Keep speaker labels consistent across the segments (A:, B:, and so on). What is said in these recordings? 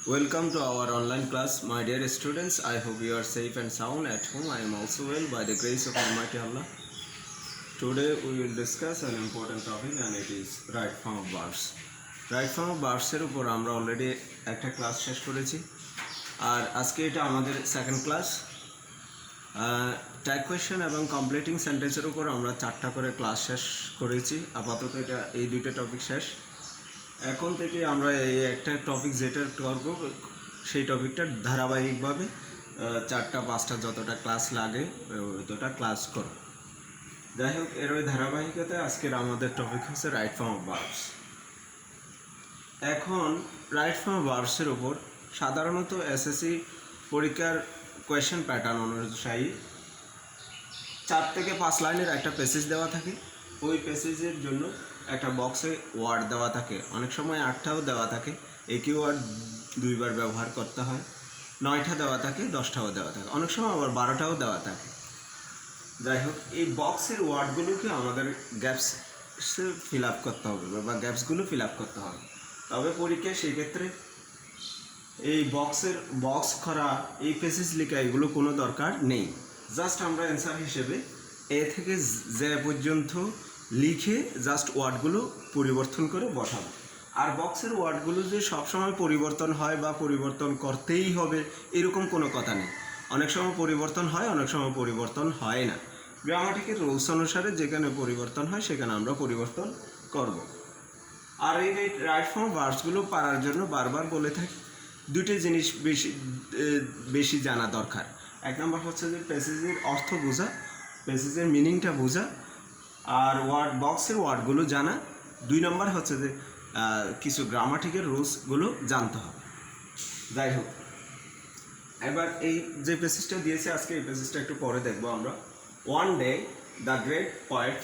A: Welcome to our online class, my dear students. I hope you are safe and sound at home. I am also well by the grace of Almighty Allah. Today we will discuss an important topic and it is right form of verbs. Right form of verbs এর উপর আমরা already একটা class শেষ করেছি আর আজকে এটা আমাদের second class. Tag question এবং কমপ্লিটিং সেন্টেন্সের উপর আমরা 4টা করে ক্লাস শেষ করেছি। আপাতত এটা এই দুইটা টপিক শেষ। এখন থেকে আমরা এই একটা টপিক যেটা করব সেই টপিকটার ধারাবাহিকভাবে 4টা 5টা যতটা ক্লাস লাগে ততটা ক্লাস করব। যাই হোক, এর ওই ধারাবাহিকতায় আজকের আমাদের টপিক হচ্ছে রাইট ফর্ম অফ ভার্বস। এখন রাইট ফর্ম অফ ভার্বসের উপর সাধারণত এসএসসি পরীক্ষার কোয়েশ্চেন প্যাটার্ন অনুযায়ী 4 থেকে 5 লাইনের একটা প্যাসেজ দেওয়া থাকে। ওই প্যাসেজের জন্য একটা বক্সে ওয়ার্ড দেওয়া থাকে, অনেক সময় 8টাও দেওয়া থাকে। একই ওয়ার্ড দুইবার ব্যবহার করতে হয়। 9টা দেওয়া থাকে, 10টাও দেওয়া থাকে, অনেক সময় আবার 12টাও দেওয়া থাকে। যাই হোক, এই বক্সের ওয়ার্ডগুলোকে আমাদের গ্যাপস ফিল আপ করতে হবে বা গ্যাপসগুলো ফিল আপ করতে হবে। তবে পরীক্ষায় সেই ক্ষেত্রে এই বক্স করা, এই প্যাসেজ লেখা এগুলো কোনো দরকার নেই। জাস্ট আমরা অ্যান্সার হিসেবে এ থেকে যে পর্যন্ত লিখে জাস্ট ওয়ার্ডগুলো পরিবর্তন করে বসাবো। আর বক্সের ওয়ার্ডগুলো যে সবসময় পরিবর্তন হয় বা পরিবর্তন করতেই হবে এরকম কোনো কথা নেই। অনেক সময় পরিবর্তন হয়, অনেক সময় পরিবর্তন হয় না। গ্রামাটিকের রুলস অনুসারে যেখানে পরিবর্তন হয় সেখানে আমরা পরিবর্তন করব। আর এই রাইট ফর্ম ভার্বসগুলো পারার জন্য বারবার বলে থাকি দুটো জিনিস বেশি জানা দরকার। 1 নম্বর হচ্ছে যে প্যাসেজের অর্থ বোঝা, প্যাসেজের মিনিংটা বোঝা, আর বক্সের ওয়ার্ডগুলো জানা। 2 নম্বর হচ্ছে যে কিছু গ্রামাটিকের রুলসগুলো জানতে হবে। যাই হোক, এবার এই যে প্যাসেজটা দিয়েছে আজকে, এই প্যাসেজটা একটু পরে দেখবো আমরা। One day the great poet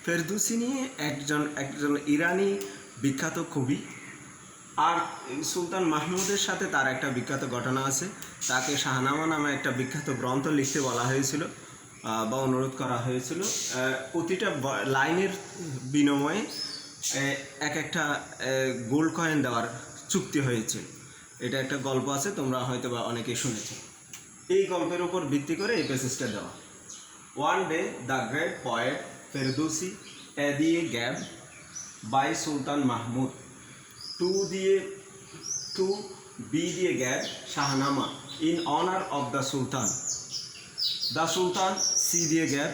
A: Ferdousi নিয়ে একজন ইরানি বিখ্যাত কবি, আর সুলতান মাহমুদের সাথে তার একটা বিখ্যাত ঘটনা আছে। তাকে শাহনামা নামে একটা বিখ্যাত গ্রন্থ লিখতে বলা হয়েছিল বা অনুরোধ করা হয়েছিল। প্রতিটা লাইনের বিনিময়ে একটা গোল্ড কয়েন দেওয়ার চুক্তি হয়েছিল। এটা একটা গল্প আছে, তোমরা হয়তো বা অনেকেই শুনেছো। এই গল্পের উপর ভিত্তি করে এই প্যাসেজটা দেওয়া। One day the great poet Ferdowsi A দিয়ে gap by sultan Mahmud, to B দিয়ে gap Shahnama in honour of the sultan, the sultan C দিয়ে gap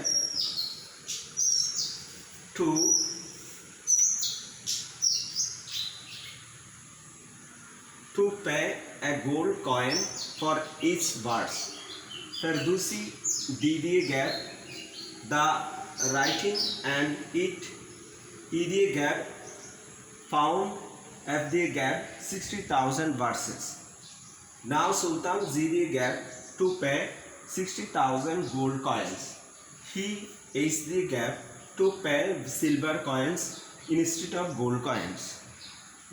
A: to pay a gold coin for each verse. Ferdowsi D দিয়ে gap the writing and it E দিয়ে gap found F দিয়ে gap 60,000 verses. Now Sultan Z দিয়ে gap to pay 60,000 gold coins. He H দিয়ে gap to pay silver coins instead of gold coins.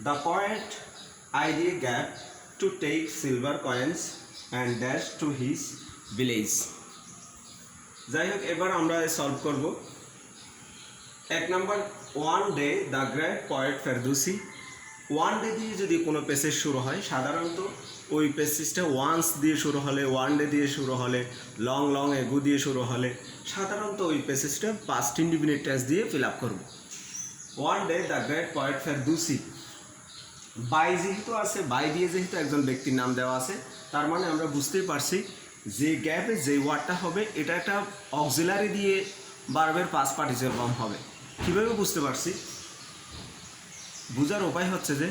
A: The poet I দিয়ে gap to take silver coins and dash to his village. যাই হোক, এবার আমরা solve করব। 1 নম্বর, one day the great poet Ferdowsi. One day দিয়ে যদি কোনো প্যাসেজ শুরু হয়, সাধারণত ওই প্যাসেজটা ওয়ান্স দিয়ে শুরু হলে, ওয়ান ডে দিয়ে শুরু হলে, লং এগো দিয়ে শুরু হলে সাধারণত ওই প্যাসেজটা পাস্ট ইনডিফিনিট টেন্স দিয়ে ফিল আপ করব। One day the great poet Ferdowsi, by যেহেতু আছে, বাই দিয়ে যেহেতু একজন ব্যক্তির নাম দেওয়া আছে, তার মানে আমরা বুঝতেই পারছি যে গ্যাপে যে ওয়ার্ডটা হবে এটা একটা অক্সিলারি দিয়ে ভার্বের পাস্ট পার্টিসিপল ফর্ম হবে। কীভাবে বুঝতে পারছি? বোঝার উপায় হচ্ছে যে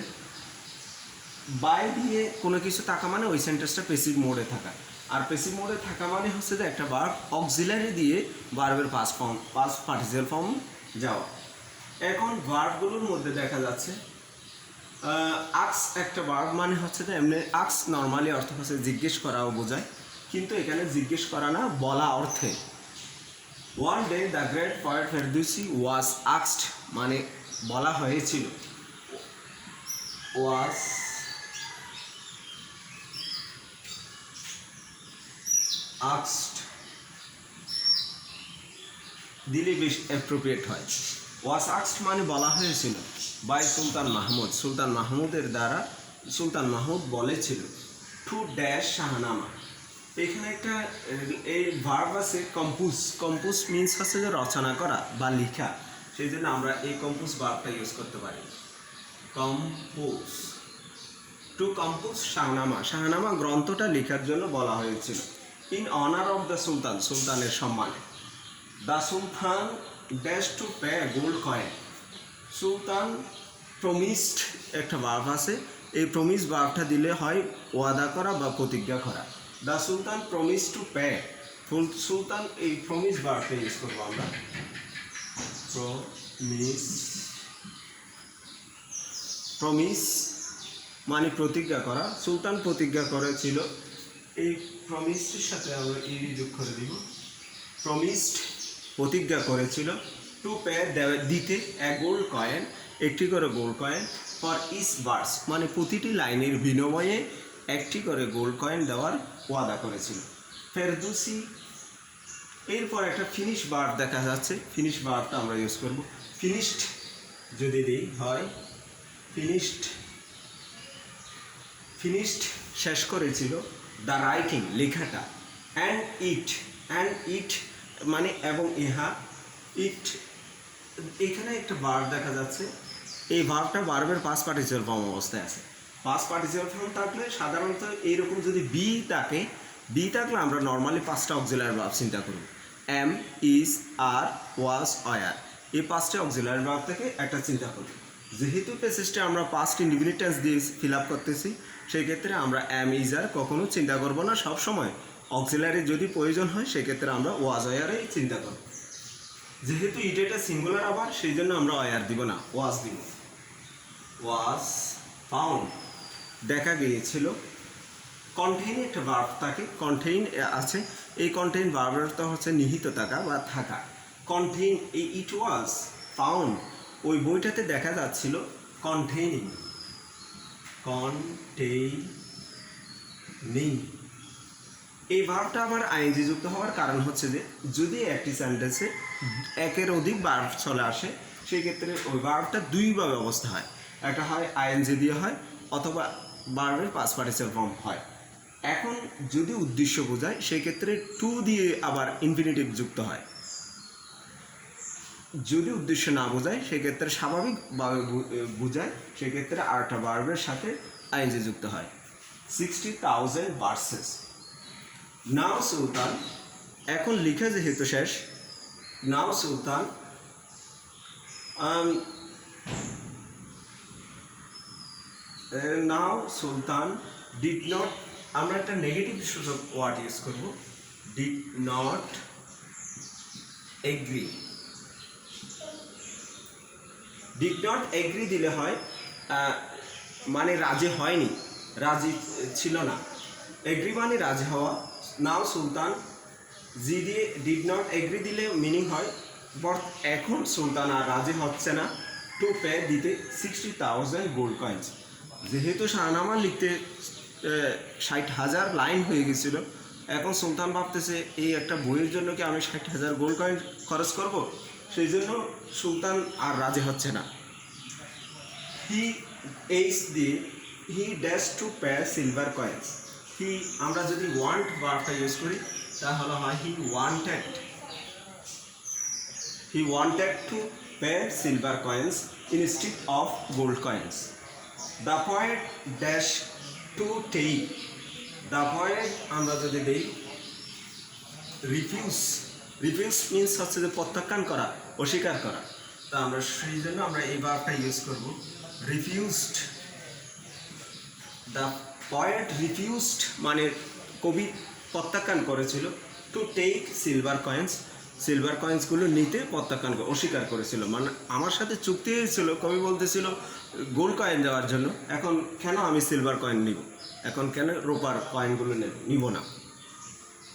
A: বাই দিয়ে কোনো কিছু থাকা মানে ওই সেন্টেন্সটা প্যাসিভ মোডে থাকা, আর প্যাসিভ মোডে থাকা মানে হচ্ছে যে একটা ভার্ব অক্সিলারি দিয়ে ভার্বের পাস্ট পার্টিসিপল ফর্ম যাওয়া। এখন ভার্বগুলোর মধ্যে দেখা যাচ্ছে আক্স একটা ভার্ব মানে হচ্ছে যে এমনি আক্স নর্মালি অর্থ হচ্ছে জিজ্ঞেস করাও বোঝায়, কিন্তু এখানে জিজ্ঞেস করা না, বলা অর্থে। One day the great poet Ferdowsi was আক্সড মানে বলা হয়েছিল, ওয়াজ আক্সড দিলে বেশ অ্যাপ্রোপ্রিয়েট হয়। ওয়াজ আক্সড মানে বলা হয়েছিল বাই সুলতান মাহমুদের দ্বারা সুলতান মাহমুদ বলেছিল টু ড্যাশ শাহনামা। এখানে একটা এই ভার্ব আছে কম্পোজ। কম্পোজ মিন্স হচ্ছে যে রচনা করা বা লেখা, সেই জন্য আমরা এই কম্পোজ ভার্বটা ইউজ করতে পারি। Compose, to compose Shahnama. Shahnama গ্রন্থটা লেখার জন্য বলা হয়েছিল in honour of the sultan, সুলতানের সম্মানে। The sultan dash to pay gold coins. Sultan promised একটা ভার্ব আছে, এই প্রমিস ভার্বটা দিলে হয় ওয়াদা করা বা প্রতিজ্ঞা করা। The sultan promise to pay, sultan এই প্রমিস ভার্বটা ইউজ করবো আমরা। প্রমিস, প্রমিস মানে প্রতিজ্ঞা করা। সুলতান প্রতিজ্ঞা করেছিল, এই প্রমিসটির সাথে আমরা ইডি যোগ করে দিব। প্রমিসড প্রতিজ্ঞা করেছিল টু পে দিতে এ গোল্ড কয়েন, একটি করে gold coin for each verse, মানে প্রতিটি লাইনের বিনিময়ে একটি করে গোল্ড কয়েন দেওয়ার ওয়াদা করেছিল। ফেরদৌসি, এরপর একটা ফিনিশ ভার্ব দেখা যাচ্ছে, ফিনিশ ভার্বটা আমরা ইউজ করব। ফিনিশড যদি দিই হয় ফিনিশড, ফিনিশড শেষ করেছিল দ্য রাইটিং লেখাটা। অ্যান্ড ইট মানে এবং ইহা, ইট এখানে একটা ভার্ব দেখা যাচ্ছে, এই ভার্বটা ভার্বের পাস্ট পার্টিসিপাল ফর্ম অবস্থায় আছে। পাস্ট পার্টিসিপাল ফর্ম থাকলে সাধারণত এইরকম যদি বি থাকলে আমরা নর্মালি পাঁচটা অক্সিলারি ভার্ব চিন্তা করি, am, is, are, was, were. এই পাঁচটা অক্সিলারি ভার্ব থেকে একটা চিন্তা করি। যেহেতু প্যাসেজটা আমরা পাস্ট ইনডিফিনিট টেন্স দিয়ে ফিল আপ করতেছি, সেই ক্ষেত্রে আমরা এম, ইজ, আর কখনো চিন্তা করব না। সব সময় অক্সিলারি যদি প্রয়োজন হয় সেক্ষেত্রে আমরা ওয়াজ, ওয়ারেই চিন্তা করব। যেহেতু এটা সিঙ্গুলার আবার, সেই জন্য আমরা ওয়ার দিব না, ওয়াজ দিব। ওয়াজ ফাউন্ড, দেখা গিয়েছিল। কন্টেইন একটা ভার্ব থাকে, কন্টেইন আছে, এই কন্টেইন ভার্বের তো হচ্ছে নিহিত থাকা বা থাকা। কন্টেইন, এই ইট ওয়াজ ফাউন্ড, ওই বইটাতে দেখা যাচ্ছিল কন্টেইনিং, কন্টেইনিং। এই ভার্বটা আবার আইএনজি যুক্ত হওয়ার কারণ হচ্ছে যে যদি একটি সেন্টেন্সে একের অধিক ভার্ব চলে আসে, সেই ক্ষেত্রে ওই ভার্বটা দুইভাবে অবস্থা হয়, একটা হয় আইএনজি দিয়ে হয় অথবা ভার্বের পাস্ট পার্টিসিপাল ফর্ম হয়। এখন যদি উদ্দেশ্য বোঝায় সেই ক্ষেত্রে টু দিয়ে আবার ইনফিনিটিভ যুক্ত হয়। যদি উদ্দেশ্য না বোঝায় সেক্ষেত্রে স্বাভাবিকভাবে বোঝায়, সেক্ষেত্রে আরেকটা ভার্বের সাথে আইএনজি যুক্ত হয়। 60,000 ভার্সেস। নাও সুলতান, এখন লিখে যেহেতু শেষ, নাও সুলতান নাও সুলতান ডিড নট, আমরা একটা নেগেটিভ সূচক ওয়ার্ড ইউজ করব, did not agree. Did not agree দিলে হয় মানে রাজি হয়নি, রাজি ছিল না। এগ্রি মানে রাজি হওয়া। নাও সুলতান জি দিয়ে ডিড নট এগ্রি দিলে মিনিং হয় এখন সুলতান আর রাজি হচ্ছে না টু পে দিতে 60,000 গোল্ড কয়েন্স। যেহেতু শাহনামা লিখতে 60,000 লাইন হয়ে গেছিল, এখন সুলতান ভাবতেছে এই একটা বইয়ের জন্য কি আমি 60,000 গোল্ড কয়েন খরচ করব, সেই জন্য সুলতান আর রাজি হচ্ছে না। হি এইচ দিয়ে he dash to pay silver coins. He, আমরা যদি ওয়ান্ট ভার্বটা ইউজ করি তাহলে হয় he wanted to pay silver coins instead of gold coins. The poet dash to take. The poet আমরা যদি দিই রিফিউজ মিন্স হচ্ছে যে প্রত্যাখ্যান করা, অস্বীকার করা। তা আমরা সেই জন্য আমরা এই ভার্বটা ইউজ করব, রিফিউজড। দ্য পয়েট রিফিউজড মানে কবি প্রত্যাখ্যান করেছিল টু টেক সিলভার কয়েন্সগুলো নিতে প্রত্যাখ্যান অস্বীকার করেছিল। মানে আমার সাথে চুক্তি হয়েছিল, কবি বলতেছিল গোল্ড কয়েন দেওয়ার জন্য, এখন কেন আমি সিলভার কয়েন নিব, এখন কেন রূপার কয়েনগুলো নিব না।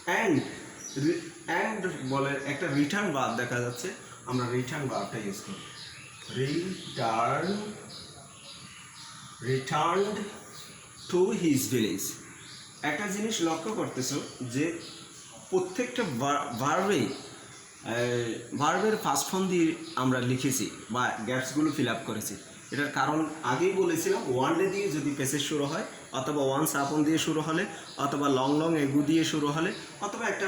A: অ্যান্ড বলে একটা রিটার্ন ভার্ব দেখা যাচ্ছে, আমরা রিটার্ন ভার্বটা ইউজ করি। Returned to his village. একটা জিনিস লক্ষ্য করতেছ যে প্রত্যেকটা ভার্বের ফার্স্ট ফর্ম দিয়ে আমরা লিখেছি বা গ্যাপসগুলো ফিল আপ করেছি। এটার কারণ আগেই বলেছিলাম, ওয়ান ডে দিয়ে যদি পেসেজ শুরু হয়, অথবা ওয়ান্স আপন দিয়ে শুরু হলে, অথবা লং লং এগু দিয়ে শুরু হলে, অথবা একটা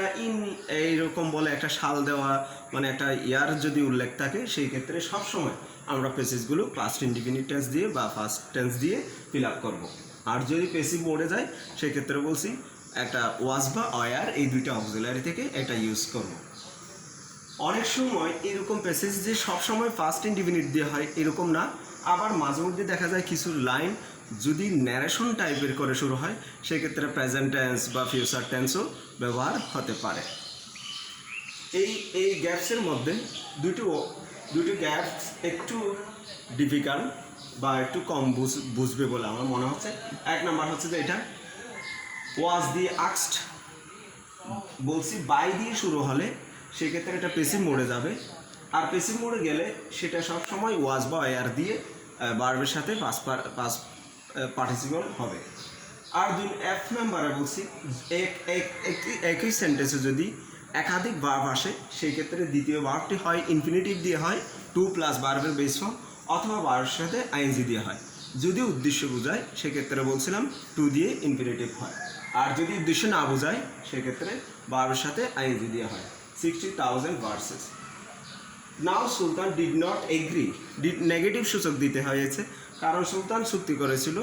A: এইরকম বলে একটা সাল দেওয়া, মানে একটা ইয়ার যদি উল্লেখ থাকে, সেই ক্ষেত্রে সবসময় আমরা পেসেজগুলো পাস্ট ইনডিফিনিট টেন্স দিয়ে বা ফার্স্ট টেন্স দিয়ে ফিল আপ করবো। আর যদি পেসিভ মোডে যায়, সেক্ষেত্রে বলছি একটা ওয়াজ বা অয়ার, এই দুইটা অক্সিলারি থেকে এটা ইউজ করব। অনেক সময় এরকম প্যাসেজ যে সবসময় ফার্স্ট ইনডিফিনিট দিয়ে হয় এরকম না, আবার মাঝে মধ্যে দেখা যায় কিছু লাইন যদি ন্যারেশন টাইপের করে শুরু হয়, সেক্ষেত্রে প্রেজেন্ট টেন্স বা ফিউচার টেন্সও ব্যবহার হতে পারে। এই গ্যাপসের মধ্যে দুটো গ্যাপস একটু ডিফিকাল্ট বা একটু কম বুঝবে বলে আমার মনে হচ্ছে। এক নাম্বার হচ্ছে যে এটা ওয়াজ দিয়ে আক্সড, বলছি বাই দিয়ে শুরু হলে সেক্ষেত্রে এটা পেসিভ মোডে যাবে, আর পেসিভ মোডে গেলে সেটা সবসময় ওয়াজ বা এয়ার দিয়ে বার্বের সাথে পাস পার্টিসিপল হবে। আর এফ নাম্বারে বলছি একই সেন্টেন্সে যদি একাধিক ভার্ব আসে, সেই ক্ষেত্রে দ্বিতীয় ভার্বটি হয় ইনফিনিটিভ দিয়ে হয়, টু প্লাস ভার্বের বেস ফর্ম, অথবা ভার্বের সাথে আইএনজি দিয়ে হয়। যদি উদ্দেশ্য বোঝায় সেক্ষেত্রে বলছিলাম টু দিয়ে ইনফিনিটিভ হয়, আর যদি উদ্দেশ্য না বোঝায় সেক্ষেত্রে ভার্বের সাথে আইএনজি দিয়ে হয়। 60,000 versus. Now Sultan did not agree, negative সূচক দিতে হয়েছে, কারণ সুলতান চুক্তি করেছিল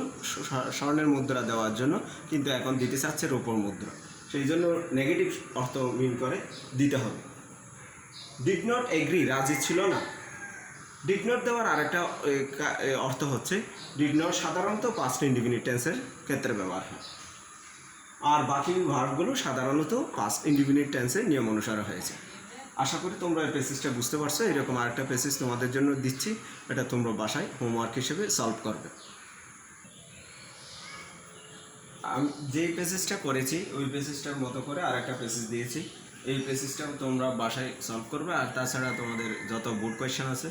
A: স্বর্ণের মুদ্রা দেওয়ার জন্য, কিন্তু এখন দিতে চাচ্ছে রূপোর মুদ্রা, সেই জন্য নেগেটিভ অর্থ মিন করে দিতে হবে। ডিড নট এগ্রি, রাজি ছিল না। ডিড নট দেওয়ার আরেকটা অর্থ হচ্ছে, ডিড নট সাধারণত পাস্ট ইনডিফিনিট টেন্সের ক্ষেত্রে ব্যবহার হয়, আর বাকি ভার্বগুলো সাধারণত পাস্ট ইনডিফিনিট টেন্সের নিয়ম অনুসারে হয়েছে। আশা করি তোমরা এই পেসেজটা বুঝতে পারছো। এরকম আরেকটা পেসেজ তোমাদের জন্য দিচ্ছি, এটা তোমরা বাসায় হোমওয়ার্ক হিসেবে সলভ করবে। আমি যেই পেসেজটা করেছি ওই পেসেজটার মতো করে আরেকটা পেসেজ দিয়েছি, এই পেসেজটাও তোমরা বাসায় সলভ করবে। আর তাছাড়া তোমাদের যত বোর্ড কোয়েশ্চেন আছে,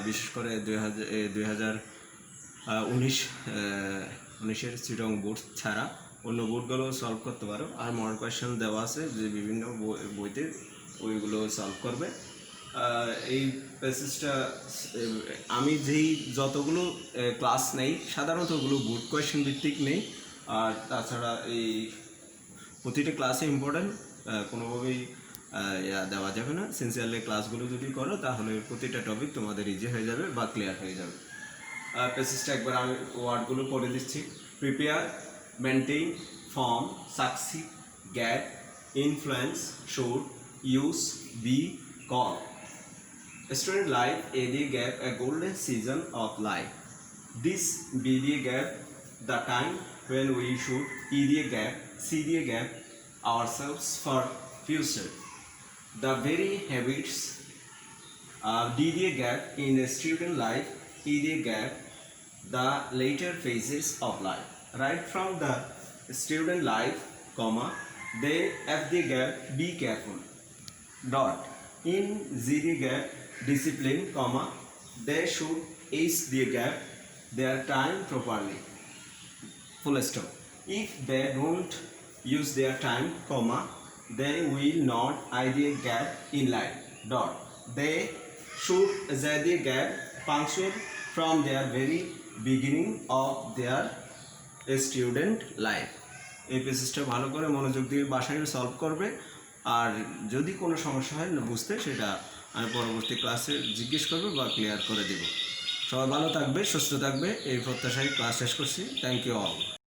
A: বিশেষ করে 2019-এর চিটং বোর্ড ছাড়া অন্য বোর্ডগুলো সলভ করতে পারো। আর মডেল কোয়েশ্চেন দেওয়া আছে যে বিভিন্ন বইতে, ওইগুলো সলভ করবে। এই প্যাসেজটা আমি যেই যতগুলো ক্লাস নেই সাধারণত ওগুলো বোর্ড কোয়েশ্চেন ভিত্তিক নেই, আর তাছাড়া এই প্রতিটা ক্লাসে ইম্পর্ট্যান্ট, কোনোভাবেই দেওয়া যাবে না। সিনসিয়ারলি ক্লাসগুলো যদি করো তাহলে প্রতিটা টপিক তোমাদের ইজি হয়ে যাবে বা ক্লিয়ার হয়ে যাবে। প্যাসেজটা একবার আমি ওয়ার্ডগুলো পড়ে দিচ্ছি। Prepare, maintain, form, succeed, get, influence, should, use, be, call. Student life A they gave a golden season of life. This B they gave the time when we should E they gave C they gave ourselves for future. The very habits D they gave in a student life E they gave the later phases of life. Right from the student life, comma, they F they gave be careful. Dot. In Z they gave discipline, comma, they should use the gap their time properly. Full stop. If they don't use their time, comma, they will not idea gap in life. Dot. They should the gap punctual from their very beginning of their student life. এই পেসেজটা ভালো করে মনোযোগ দিয়ে বাসায় solve করবে। আর যদি কোনো সমস্যা হয় না বুঝতে, সেটা আমি পরবর্তী ক্লাসে জিজ্ঞেস করবো বা ক্লিয়ার করে দেব। সবাই ভালো থাকবে, সুস্থ থাকবে, এই প্রত্যাশায় ক্লাস শেষ করছি। Thank you all.